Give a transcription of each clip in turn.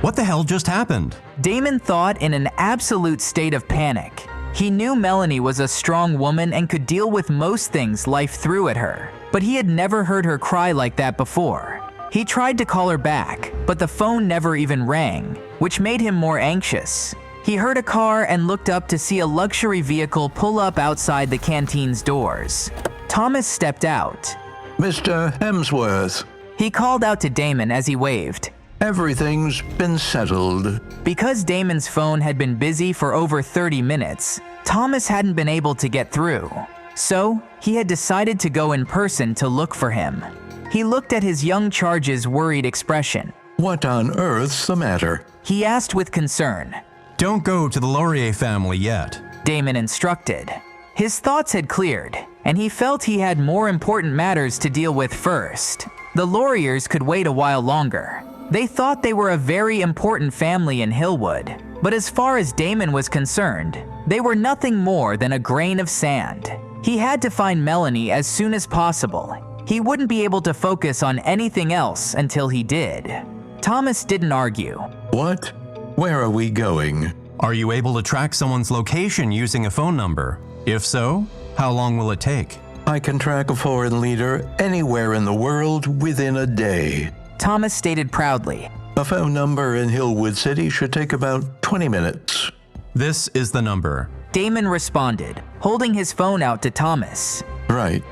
What the hell just happened? Damon thought in an absolute state of panic. He knew Melanie was a strong woman and could deal with most things life threw at her, but he had never heard her cry like that before. He tried to call her back, but the phone never even rang, which made him more anxious. He heard a car and looked up to see a luxury vehicle pull up outside the canteen's doors. Thomas stepped out. Mr. Hemsworth. He called out to Damon as he waved. Everything's been settled. Because Damon's phone had been busy for over 30 minutes, Thomas hadn't been able to get through. So, he had decided to go in person to look for him. He looked at his young charge's worried expression. What on earth's the matter? He asked with concern. Don't go to the Laurier family yet, Damon instructed. His thoughts had cleared, and he felt he had more important matters to deal with first. The Lauriers could wait a while longer. They thought they were a very important family in Hillwood, but as far as Damon was concerned, they were nothing more than a grain of sand. He had to find Melanie as soon as possible. He wouldn't be able to focus on anything else until he did. Thomas didn't argue. What? Where are we going? Are you able to track someone's location using a phone number? If so, how long will it take? I can track a foreign leader anywhere in the world within a day. Thomas stated proudly. A phone number in Hillwood City should take about 20 minutes. This is the number. Damon responded, holding his phone out to Thomas. Right.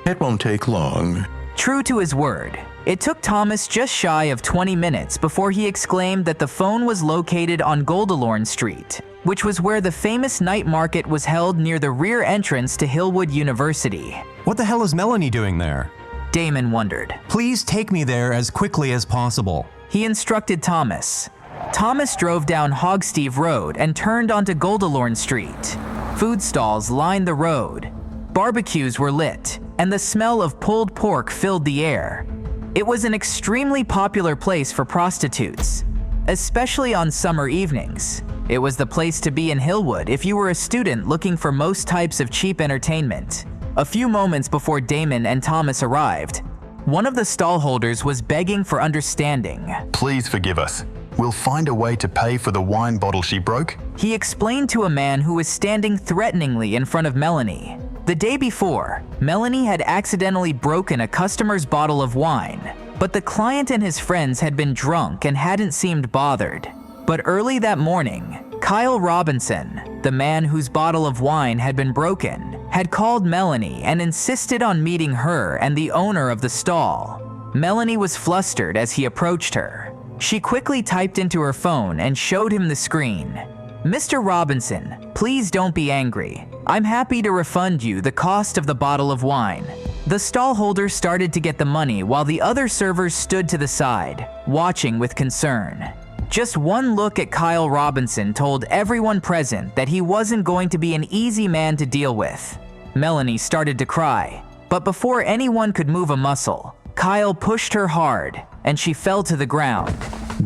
It won't take long. True to his word, it took Thomas just shy of 20 minutes before he exclaimed that the phone was located on Goldalorn Street, which was where the famous night market was held near the rear entrance to Hillwood University. What the hell is Melanie doing there? Damon wondered. Please take me there as quickly as possible. He instructed Thomas. Thomas drove down Hogsteve Road and turned onto Goldalorn Street. Food stalls lined the road. Barbecues were lit, and the smell of pulled pork filled the air. It was an extremely popular place for prostitutes, especially on summer evenings. It was the place to be in Hillwood if you were a student looking for most types of cheap entertainment. A few moments before Damon and Thomas arrived, one of the stallholders was begging for understanding. Please forgive us. We'll find a way to pay for the wine bottle she broke. He explained to a man who was standing threateningly in front of Melanie. The day before, Melanie had accidentally broken a customer's bottle of wine, but the client and his friends had been drunk and hadn't seemed bothered. But early that morning, Kyle Robinson, the man whose bottle of wine had been broken, had called Melanie and insisted on meeting her and the owner of the stall. Melanie was flustered as he approached her. She quickly typed into her phone and showed him the screen. Mr. Robinson, please don't be angry. I'm happy to refund you the cost of the bottle of wine. The stallholder started to get the money while the other servers stood to the side, watching with concern. Just one look at Kyle Robinson told everyone present that he wasn't going to be an easy man to deal with. Melanie started to cry, but before anyone could move a muscle, Kyle pushed her hard, and she fell to the ground.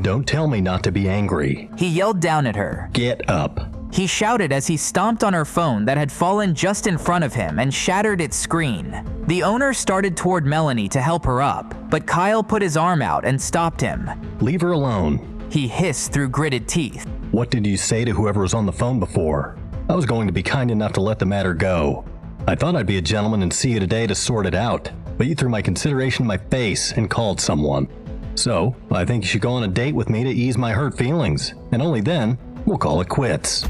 Don't tell me not to be angry. He yelled down at her. Get up. He shouted as he stomped on her phone that had fallen just in front of him and shattered its screen. The owner started toward Melanie to help her up, but Kyle put his arm out and stopped him. Leave her alone. He hissed through gritted teeth. What did you say to whoever was on the phone before? I was going to be kind enough to let the matter go. I thought I'd be a gentleman and see you today to sort it out, but you threw my consideration in my face and called someone. So, I think you should go on a date with me to ease my hurt feelings, and only then, we'll call it quits.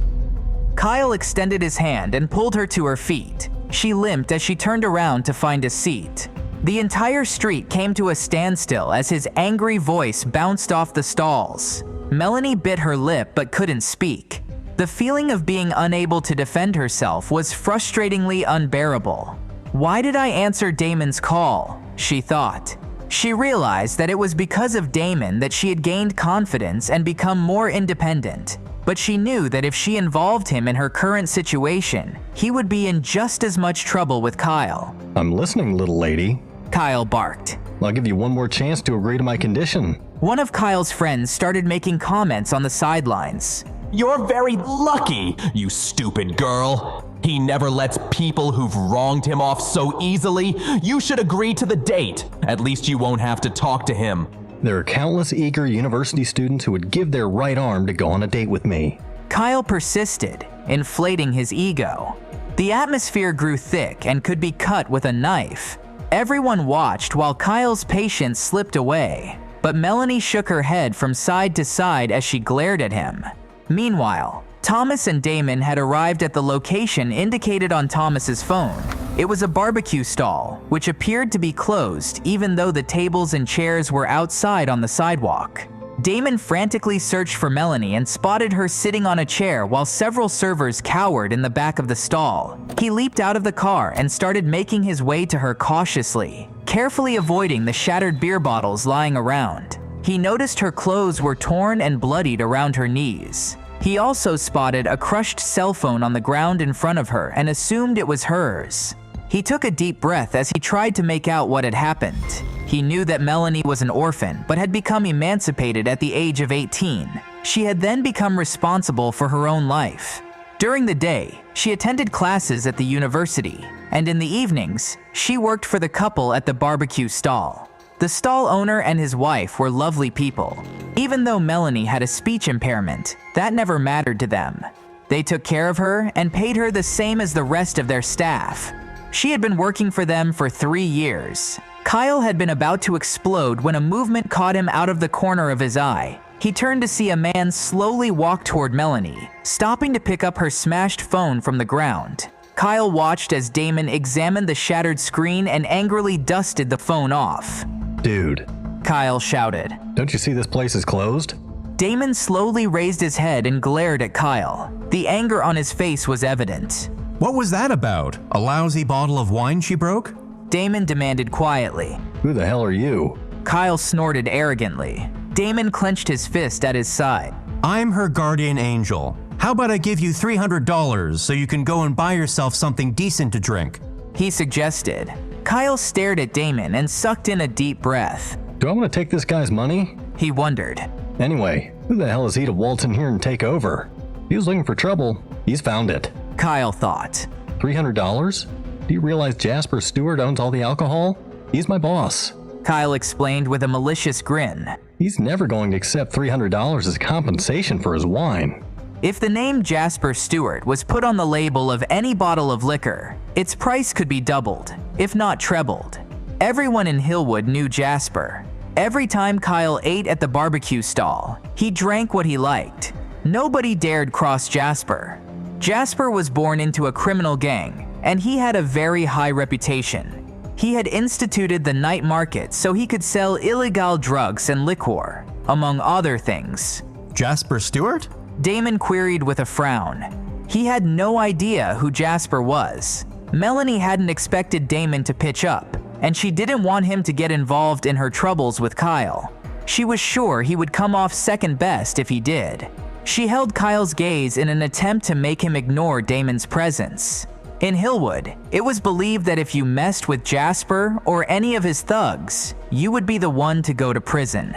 Kyle extended his hand and pulled her to her feet. She limped as she turned around to find a seat. The entire street came to a standstill as his angry voice bounced off the stalls. Melanie bit her lip but couldn't speak. The feeling of being unable to defend herself was frustratingly unbearable. Why did I answer Damon's call? She thought. She realized that it was because of Damon that she had gained confidence and become more independent. But she knew that if she involved him in her current situation, he would be in just as much trouble with Kyle. I'm listening, little lady. Kyle barked. I'll give you one more chance to agree to my condition. One of Kyle's friends started making comments on the sidelines. You're very lucky, you stupid girl. He never lets people who've wronged him off so easily. You should agree to the date. At least you won't have to talk to him. There are countless eager university students who would give their right arm to go on a date with me. Kyle persisted, inflating his ego. The atmosphere grew thick and could be cut with a knife. Everyone watched while Kyle's patience slipped away, but Melanie shook her head from side to side as she glared at him. Meanwhile, Thomas and Damon had arrived at the location indicated on Thomas's phone. It was a barbecue stall, which appeared to be closed even though the tables and chairs were outside on the sidewalk. Damon frantically searched for Melanie and spotted her sitting on a chair while several servers cowered in the back of the stall. He leaped out of the car and started making his way to her cautiously, carefully avoiding the shattered beer bottles lying around. He noticed her clothes were torn and bloodied around her knees. He also spotted a crushed cell phone on the ground in front of her and assumed it was hers. He took a deep breath as he tried to make out what had happened. He knew that Melanie was an orphan but had become emancipated at the age of 18. She had then become responsible for her own life. During the day, she attended classes at the university, and in the evenings, she worked for the couple at the barbecue stall. The stall owner and his wife were lovely people. Even though Melanie had a speech impairment, that never mattered to them. They took care of her and paid her the same as the rest of their staff. She had been working for them for 3 years. Kyle had been about to explode when a movement caught him out of the corner of his eye. He turned to see a man slowly walk toward Melanie, stopping to pick up her smashed phone from the ground. Kyle watched as Damon examined the shattered screen and angrily dusted the phone off. Dude, Kyle shouted. Don't you see this place is closed? Damon slowly raised his head and glared at Kyle. The anger on his face was evident. What was that about? A lousy bottle of wine she broke? Damon demanded quietly. Who the hell are you? Kyle snorted arrogantly. Damon clenched his fist at his side. I'm her guardian angel. How about I give you $300 so you can go and buy yourself something decent to drink? He suggested. Kyle stared at Damon and sucked in a deep breath. Do I want to take this guy's money? He wondered. Anyway, who the hell is he to waltz in here and take over? He was looking for trouble. He's found it. Kyle thought. $300? Do you realize Jasper Stewart owns all the alcohol? He's my boss. Kyle explained with a malicious grin. He's never going to accept $300 as compensation for his wine. If the name Jasper Stewart was put on the label of any bottle of liquor, its price could be doubled, if not trebled. Everyone in Hillwood knew Jasper. Every time Kyle ate at the barbecue stall, he drank what he liked. Nobody dared cross Jasper. Jasper was born into a criminal gang, and he had a very high reputation. He had instituted the night market so he could sell illegal drugs and liquor, among other things. Jasper Stewart? Damon queried with a frown. He had no idea who Jasper was. Melanie hadn't expected Damon to pitch up, and she didn't want him to get involved in her troubles with Kyle. She was sure he would come off second best if he did. She held Kyle's gaze in an attempt to make him ignore Damon's presence. In Hillwood, it was believed that if you messed with Jasper or any of his thugs, you would be the one to go to prison.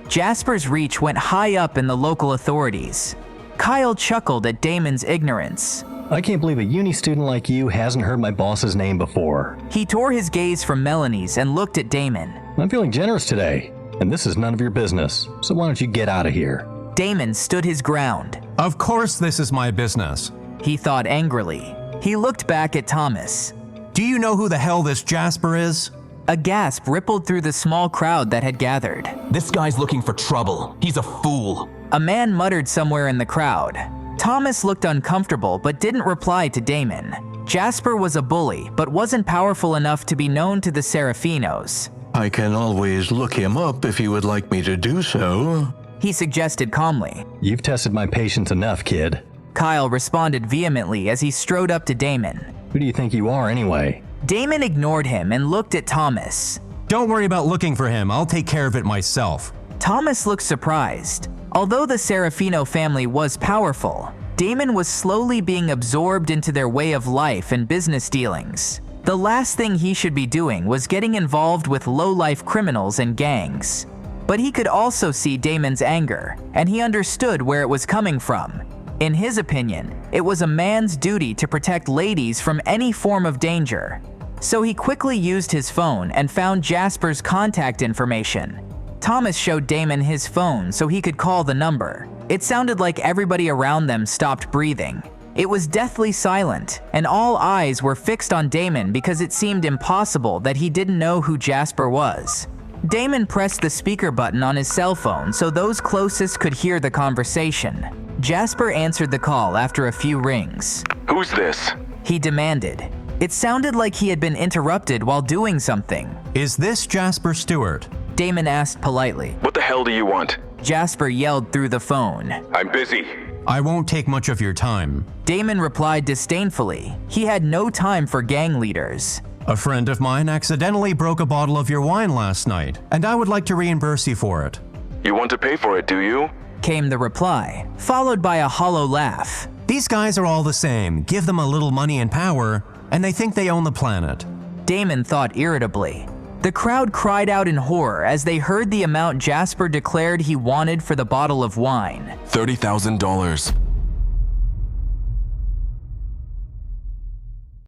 Jasper's reach went high up in the local authorities. Kyle chuckled at Damon's ignorance. I can't believe a uni student like you hasn't heard my boss's name before. He tore his gaze from Melanie's and looked at Damon. I'm feeling generous today, and this is none of your business, so why don't you get out of here? Damon stood his ground. Of course this is my business. He thought angrily. He looked back at Thomas. Do you know who the hell this Jasper is? A gasp rippled through the small crowd that had gathered. This guy's looking for trouble. He's a fool. A man muttered somewhere in the crowd. Thomas looked uncomfortable but didn't reply to Damon. Jasper was a bully but wasn't powerful enough to be known to the Serafinos. I can always look him up if you would like me to do so. He suggested calmly. You've tested my patience enough, kid. Kyle responded vehemently as he strode up to Damon. Who do you think you are anyway? Damon ignored him and looked at Thomas. Don't worry about looking for him. I'll take care of it myself. Thomas looked surprised. Although the Serafino family was powerful, Damon was slowly being absorbed into their way of life and business dealings. The last thing he should be doing was getting involved with low-life criminals and gangs. But he could also see Damon's anger, and he understood where it was coming from. In his opinion, it was a man's duty to protect ladies from any form of danger. So he quickly used his phone and found Jasper's contact information. Thomas showed Damon his phone so he could call the number. It sounded like everybody around them stopped breathing. It was deathly silent, and all eyes were fixed on Damon because it seemed impossible that he didn't know who Jasper was. Damon pressed the speaker button on his cell phone so those closest could hear the conversation. Jasper answered the call after a few rings. Who's this? He demanded. It sounded like he had been interrupted while doing something. Is this Jasper Stewart? Damon asked politely. What the hell do you want? Jasper yelled through the phone. I'm busy. I won't take much of your time. Damon replied disdainfully. He had no time for gang leaders. A friend of mine accidentally broke a bottle of your wine last night, and I would like to reimburse you for it. You want to pay for it, do you? Came the reply, followed by a hollow laugh. These guys are all the same. Give them a little money and power, and they think they own the planet. Damon thought irritably. The crowd cried out in horror as they heard the amount Jasper declared he wanted for the bottle of wine. $30,000.